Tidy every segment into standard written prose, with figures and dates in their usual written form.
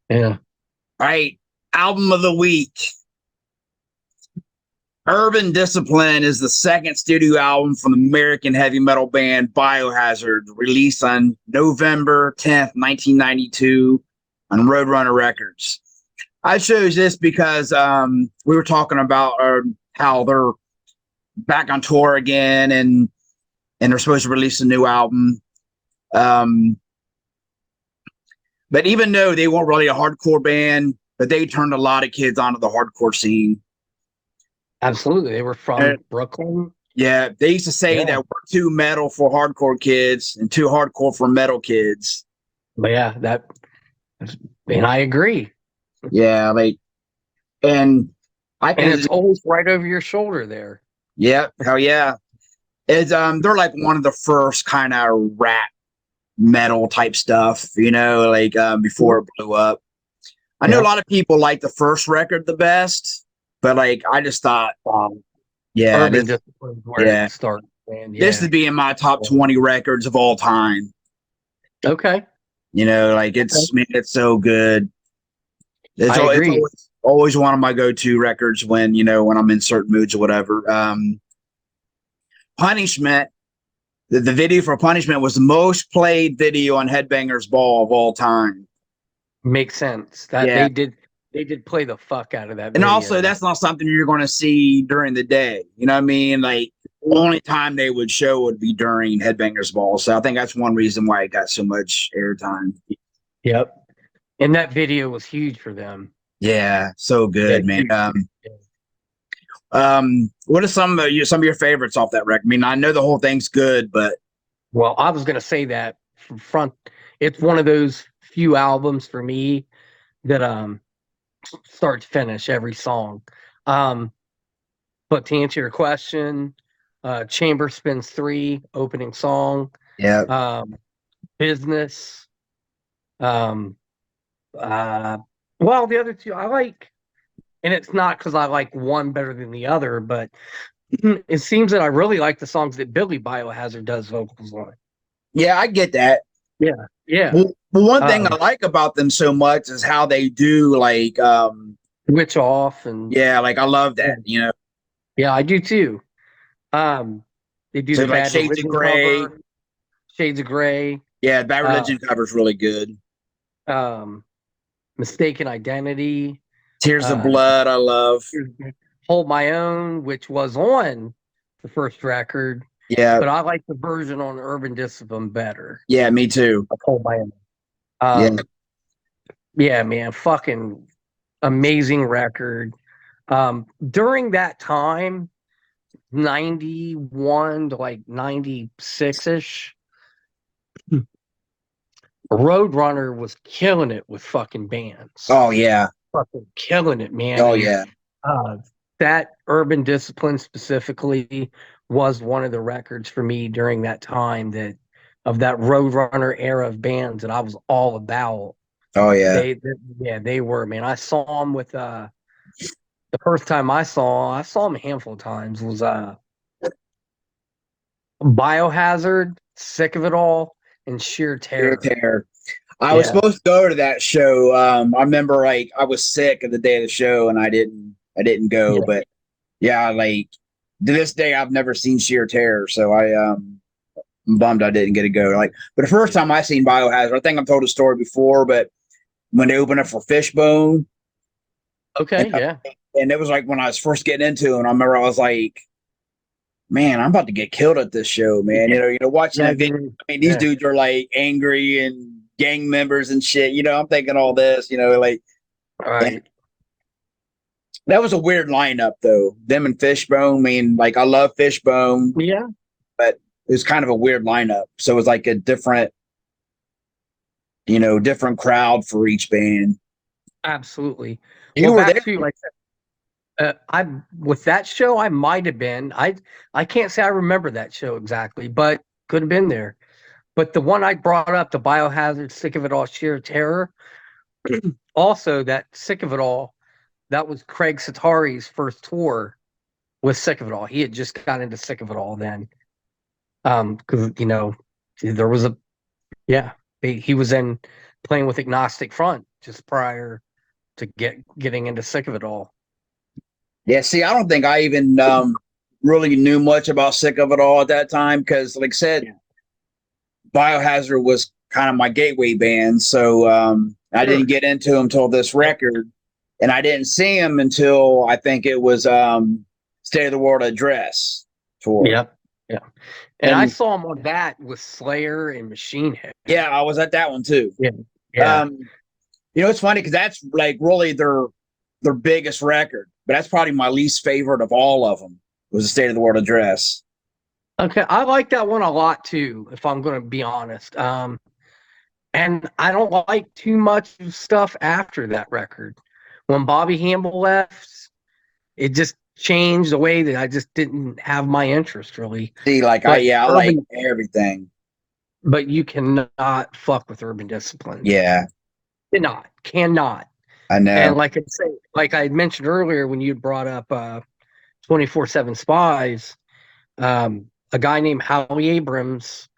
Yeah. All right, album of the week. Urban Discipline is the second studio album from the American heavy metal band Biohazard, released on November 10th, 1992 on Roadrunner Records. I chose this because we were talking about how they're back on tour again and they're supposed to release a new album. Um, but even though they weren't really a hardcore band, but they turned a lot of kids onto the hardcore scene. Absolutely. They were And from Brooklyn. yeah, they used to say Yeah. that we're too metal for hardcore kids and too hardcore for metal kids. But yeah, and I agree. Yeah, like, and I And can, it's always right over your shoulder there. yeah, hell yeah. It's they're like one of the first kind of rap metal type stuff, like before it blew up. I know a Yeah. lot of people like the first record the best, but like I just thought, yeah, Urban Discipline is where yeah, it starts. And this yeah. would be in my top 20 records of all time. Okay. Like Okay. it's so good. It's I it's agree. always one of my go-to records when when I'm in certain moods or whatever. Punishment, the video for Punishment was the most played video on Headbangers Ball of all time. Makes sense. That Yeah, they did play the fuck out of that and also video. that's not something you're going to see during the day. You know what I mean? Like only time they would show would be during Headbangers Ball. So I think that's one reason why it got so much airtime. Yep. And that video was huge for them. Yeah, so Yeah, good, man. huge. What are some of your favorites off that record? I mean, I know the whole thing's good, but Well, I was gonna say that from front. It's one of those few albums for me that start to finish every song. Um, but to answer your question, Chamber Spins 3 opening song, yeah, um, Business. Um, uh, well, the other two I like, and it's not because I like one better than the other, but it seems that I really like the songs that Billy Biohazard does vocals on. yeah, I get that. Yeah, yeah. Well, one thing I Um, like about them so much is how they do like, Switch Off and yeah, like I love yeah, that. yeah, I do too. Um, they do So the like Bad Shades of Religion Grey, cover, Shades of Grey, yeah, Bad uh, Religion cover is really good. um, Mistaken Identity, Tears of uh, Blood, I love. Hold My Own, which was on the first record, Yeah, but I like the version on Urban Discipline better yeah, me too. of Hold My Own. Yeah, Yeah, man, fucking amazing record. During that time, 91 to like 96 ish, Roadrunner was killing it with fucking bands. oh yeah, Fucking killing it, man. oh And yeah, uh, that Urban Discipline specifically was one of the records for me during that time that of that Roadrunner era of bands that I was all about. oh yeah. Yeah, they were, man. I saw them with the first time I saw them a handful of times was Biohazard, Sick of It All, and Sheer Fear Terror. Tear. I was Yeah. supposed to go to that show. I remember like I was sick at the day of the show and I didn't go, Yeah. but yeah, like to this day I've never seen Sheer Terror, so I'm bummed I didn't get to go. Like, but the first time I seen Biohazard, I think I've told the story before, but when they opened up for Fishbone, and Okay, yeah. and it was like when I was first getting into it, and I remember I was like, man, I'm about to get killed at this show, man. Yeah. Watching Yeah, the video. I mean, these yeah. dudes are like angry and gang members and shit. I'm thinking all this, like All and right. that was a weird lineup though. Them and Fishbone. I mean, like I love Fishbone, Yeah, but it was kind of a weird lineup. So it was like a different crowd for each band. absolutely. You Well, were back there. to like I with that show, I might have been. I can't say I remember that show exactly, but could have been there. But the one I brought up, the Biohazard, Sick of It All, Sheer Terror, also that Sick of It All, that was Craig Satari's first tour with Sick of It All. He had just got into Sick of It All then. Because there was a yeah, he was in playing with Agnostic Front just prior to getting into Sick of It All. Yeah, see, I don't think I even really knew much about Sick of It All at that time because, like I said, Biohazard was kind of my gateway band. So I didn't get into them until this record, and I didn't see them until I think it was State of the World Address tour. Yep. Yeah. And I saw them on that with Slayer and Machine Head. Yeah, I was at that one too. Yeah. Yeah. You know, it's funny because that's like really their biggest record, but that's probably my least favorite of all of them. Was the State of the World Address. Okay, I like that one a lot too, if I'm going to be honest. And I don't like too much stuff after that record. When Bobby Hamble left, it just changed the way that I just didn't have my interest really. See, like I like everything, but you cannot fuck with Urban Discipline. Yeah, cannot. I know. And like I mentioned earlier when you brought up 24/7 Spies, a guy named Howie Abrams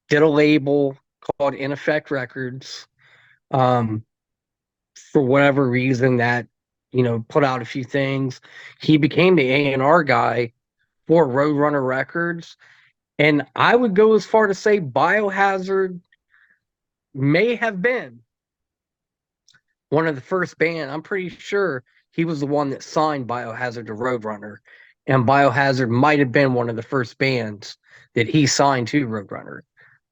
did a label called In Effect Records, for whatever reason that, put out a few things. He became the A&R guy for Roadrunner Records. And I would go as far to say Biohazard may have been one of the first band. I'm pretty sure he was the one that signed Biohazard to Roadrunner. And Biohazard might have been one of the first bands that he signed to Roadrunner,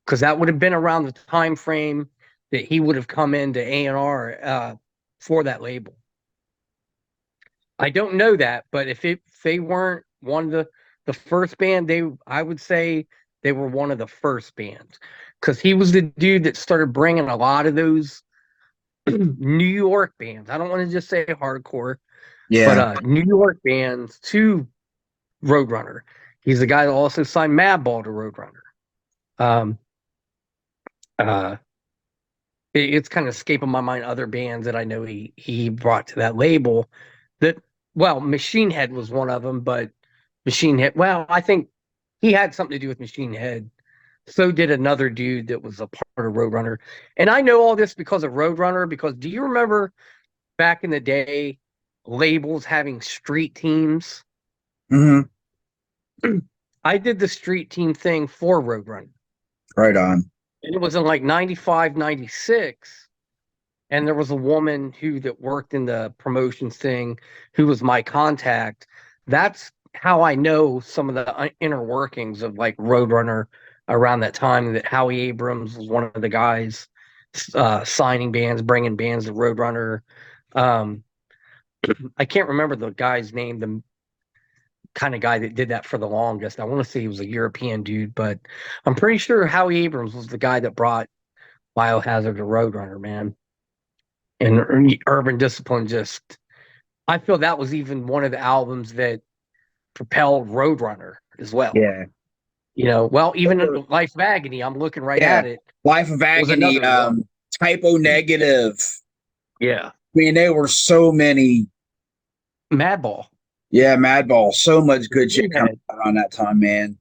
because that would have been around the time frame that he would have come into A&R for that label. I don't know that, but if they weren't one of the first band, I would say they were one of the first bands, because he was the dude that started bringing a lot of those New York bands. I don't want to just say hardcore, but New York bands to Roadrunner. He's the guy that also signed Madball to Roadrunner. It's kind of escaping my mind other bands that I know he brought to that label. Machine Head was one of them, but Machine Head, I think he had something to do with Machine Head. So did another dude that was a part of Roadrunner. And I know all this because of Roadrunner, because do you remember back in the day, labels having street teams? Mm-hmm. I did the street team thing for Roadrunner. Right on. And it was in like 95, 96. And there was a woman that worked in the promotions thing who was my contact. That's how I know some of the inner workings of like Roadrunner around that time, that Howie Abrams was one of the guys signing bands, bringing bands to Roadrunner. I can't remember the guy's name, the kind of guy that did that for the longest. I want to say he was a European dude, but I'm pretty sure Howie Abrams was the guy that brought Biohazard to Roadrunner, man. And Urban Discipline I feel that was even one of the albums that propelled Roadrunner as well. Yeah. Even Life of Agony, I'm looking at it. Life of Agony, Typo Negative. Yeah. I mean, there were so many. Madball. Yeah, Madball. So much good shit coming out on that time, man.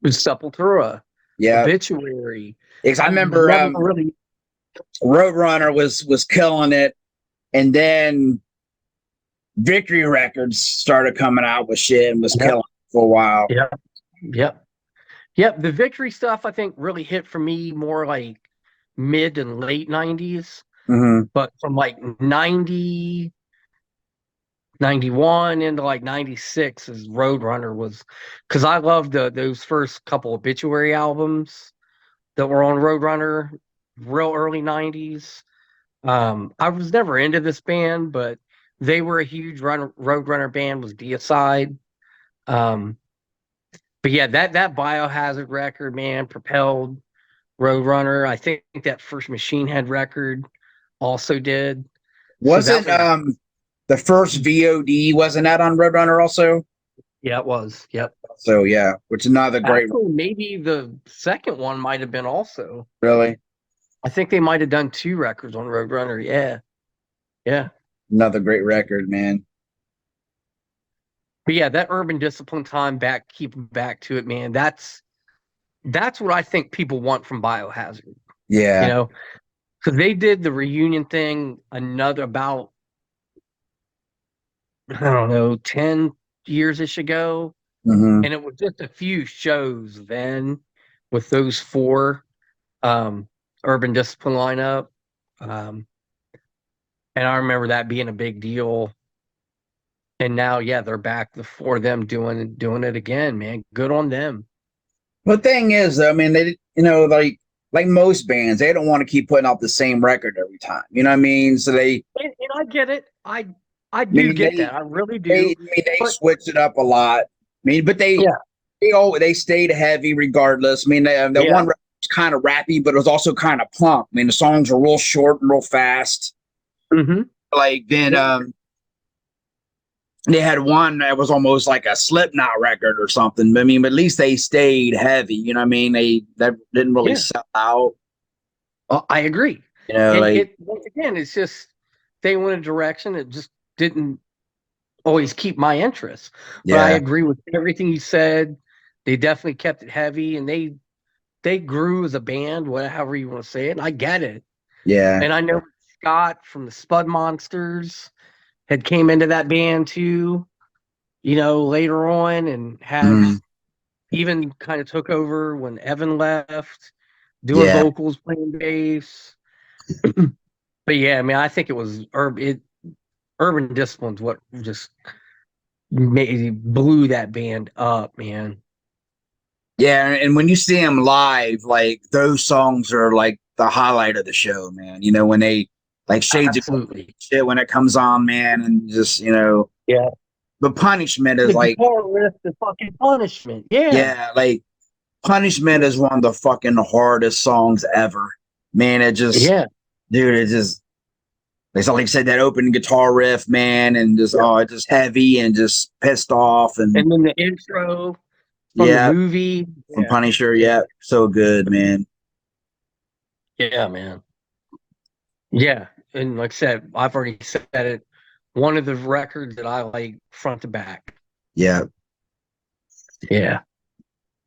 Sepultura. Yeah. Obituary. Because I remember Roadrunner was killing it, and then Victory Records started coming out with shit and was killing it for a while. Yep. The Victory stuff, I think, really hit for me more like mid and late 90s. Mm-hmm. But from like 90, 91 into like 96 as Roadrunner was, because I loved those first couple Obituary albums that were on Roadrunner, real early 90s. I was never into this band, but they were a huge Roadrunner band, was Deicide. But yeah, that Biohazard record, man, propelled Roadrunner. I think that first Machine Head record also did. Wasn't the first VOD, wasn't that on Roadrunner also? Yeah, it was. Yep. So yeah, which is another great. Actually, maybe the second one might have been also. Really? I think they might have done 2 records on Roadrunner. Yeah. Another great record, man. But yeah, that Urban Discipline time keeping back to it, man. That's what I think people want from Biohazard. Yeah. So they did the reunion thing another about, I don't know, 10 years-ish ago. Hmm. And it was just a few shows then with those four um, Urban Discipline lineup. Um, and I remember that being a big deal. And now, yeah, they're back, the four of them doing it again, man. Good on them. The thing is, though, I mean, they, like most bands, they don't want to keep putting out the same record every time. You know what I mean? So And I get it. I I do mean, get that. I really they, do. I mean, they But switched it up a lot. I mean, but yeah, they stayed heavy regardless. I mean, the yeah. one record was kind of rappy, but it was also kind of punk. I mean, the songs were real short and real fast. Hmm. Like then, they had one that was almost like a Slipknot record or something. I mean, but at least they stayed heavy. You know what I mean? They that didn't really Yeah. sell out. I agree. You know, And like it once again, it's just they went a direction that just didn't always keep my interest. But I yeah, agree with everything you said. They definitely kept it heavy, and they grew as a band, whatever you want to say it. And I get it. yeah. And I know Scott from the Spud Monsters had came into that band too, later on, and had Mm, even kind of took over when Evan left, doing yeah. vocals, playing bass. But yeah, I mean, I think it was Urban Disciplines what just blew that band up, man. Yeah, and when you see them live, like those songs are like the highlight of the show, man. You know, when they like Shades of Absolutely. Shit when it comes on, man, and just Yeah. the Punishment is The like, guitar riff, the fucking Punishment. Yeah. yeah, like Punishment is one of the fucking hardest songs ever. Man, it just, Yeah. dude, it just, like I said, that opening guitar riff, man, and just, Yeah. oh, it's just heavy and just pissed off. And And then the intro from the yeah, movie. from Yeah. Punisher, Yeah. yeah, so good, man. Yeah, man. Yeah. And like I said, I've already said it. One of the records that I like front to back. Yeah, Yeah.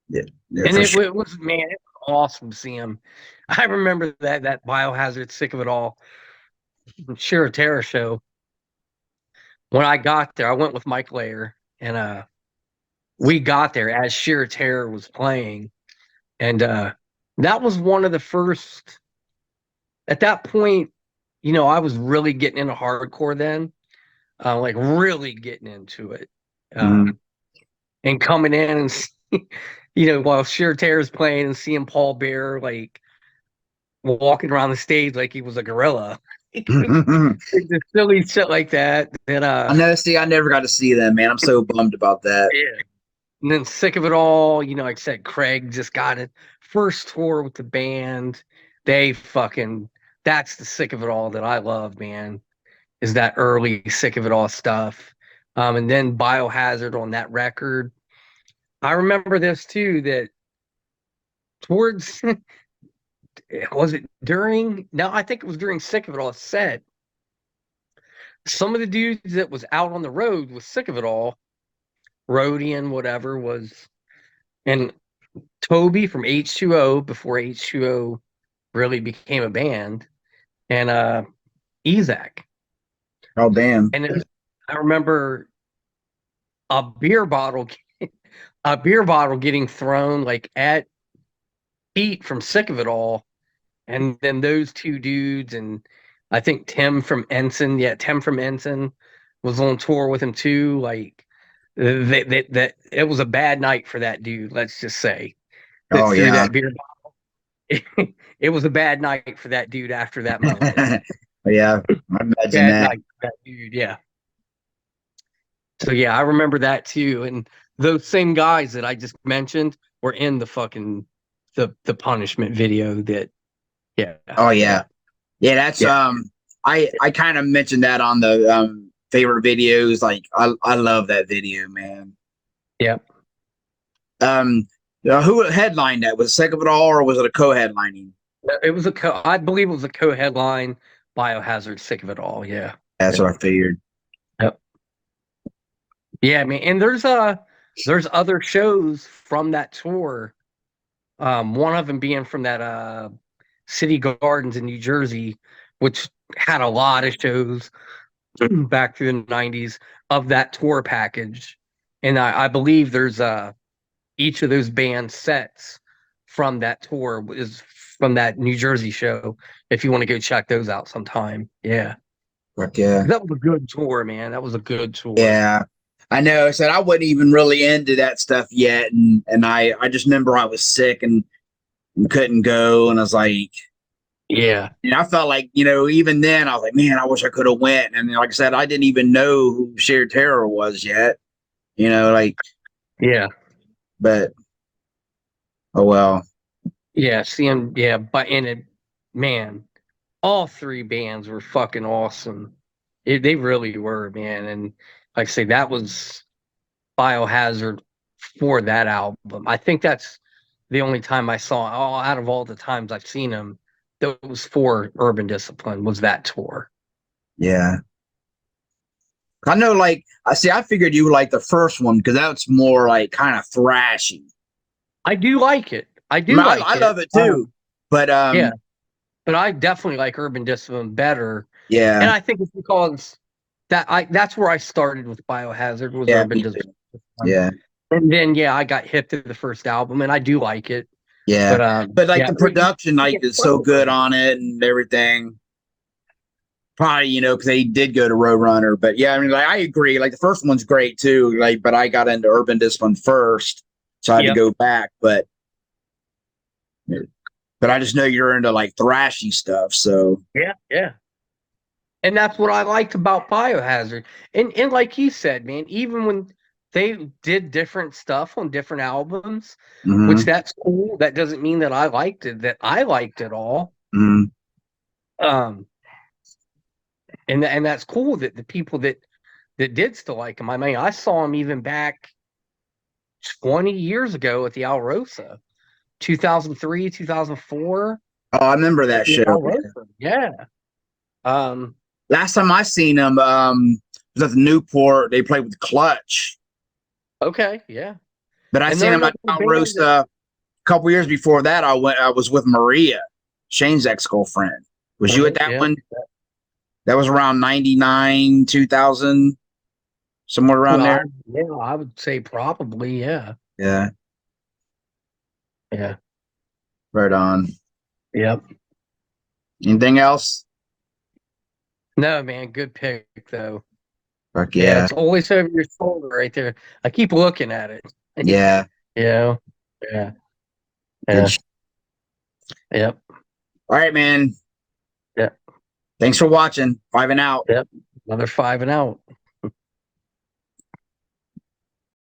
yeah, yeah, And for sure. it was, man, it was awesome to see him. I remember that Biohazard Sick of It All Sheer Terror show. When I got there, I went with Mike Layer, and we got there as Sheer Terror was playing. And that was one of the first, at that point, I was really getting into hardcore then, like really getting into it. Mhm. And coming in and, while Sheer Terror's playing and seeing Paul Bear like walking around the stage like he was a gorilla. Just silly shit like that. And I know. See, I never got to see them, man. I'm so bummed about that. yeah. And then sick of it all, like I said, Craig just got it. First tour with the band. They fucking that's the sick of it all that I love, man. Is that early sick of it all stuff. And then Biohazard on that record. I remember this too, that towards was it during no, I think it was during Sick of It All set. Some of the dudes that was out on the road with Sick of It All, Rodian, whatever, was and Toby from H2O before H2O really became a band, and Ezak. Oh, damn. And I remember a beer bottle a beer bottle getting thrown like at Pete from Sick of It All, and then those two dudes and I think Tim from Ensign was on tour with him too. Like that it was a bad night for that dude. Let's just say that Oh, threw yeah. that beer bottle. It was a bad night for that dude after that moment. Yeah, I imagine Bad that. night for that dude. Yeah. So yeah, I remember that too. And those same guys that I just mentioned were in the fucking the punishment video that yeah, Oh, yeah, yeah. Yeah, that's yeah, I kind of mentioned that on the favorite videos. Like I love that video, man. yeah. Um who headlined that? Was it Sick of It All or was it a co-headlining? It was I believe it was a co-headline Biohazard Sick of It All. Yeah. That's Yeah. what I figured. Yep. Yeah, I mean, and there's other shows from that tour. One of them being from that City Gardens in New Jersey, which had a lot of shows back through the 90s of that tour package. And I believe there's each of those band sets from that tour is from that New Jersey show. If you want to go check those out sometime. Yeah. Fuck yeah. That was a good tour, man. That was a good tour. Yeah. I know. I said I wasn't even really into that stuff yet. And I just remember I was sick and couldn't go. And I was like, Yeah. I felt like, even then I was like, man, I wish I could have went. And like I said, I didn't even know who Sheer Terror was yet, like, Yeah. but oh well. Yeah. Seeing, yeah. But in it, man, all three bands were fucking awesome. They really were, man. And like I say, that was Biohazard for that album. I think that's the only time I saw, all out of all the times I've seen them, those for Urban Discipline was that tour. Yeah. I know, like, I figured you would like the first one because that's more like kind of thrashy. I do like it. I I, do mean, like I it. love it too. But Yeah, but I definitely like Urban Discipline better. And yeah, I think it's because that's where I started with Biohazard was yeah, Urban me too. Discipline. Yeah, And then I got hip to the first album and I do like it. yeah. But But like yeah, the production, like, is so good on it and everything. Probably, because they did go to Roadrunner. But yeah, I mean, like, I agree. Like the first one's great too. Like, but I got into Urban Discipline first, so I had to Yep. go back. But I just know you're into like thrashy stuff. So Yeah. And that's what I liked about Biohazard. And like you said, man, even when they did different stuff on different albums, which mhm, that's cool. That doesn't mean that I liked it, that I liked it all. mhm. Um, and that's cool that the people that did still like him. I mean, I saw him even back 20 years ago at the Alrosa, 2003, 2004 Oh, I remember at that the show. Alrosa. Yeah. Um, Last time I seen them, was at the Newport. They played with Clutch, okay, yeah. but I And seen they're them another at band that, Alrosa a couple years before that. I was with Maria, Shane's ex girlfriend. Was you at that yeah. one? That was around 99, 2000, somewhere around Well, there. yeah, I would say probably, yeah. Yeah, Yeah. right on. Yep. Anything else? No, man, good pick though. Fuck Yeah, yeah, it's always over your shoulder right there. I keep looking at it. yeah. Yeah. Yeah. Good. Yeah. Yep. All right, man. Yep. Thanks for watching. 5 and out. Yep. Another 5 and out.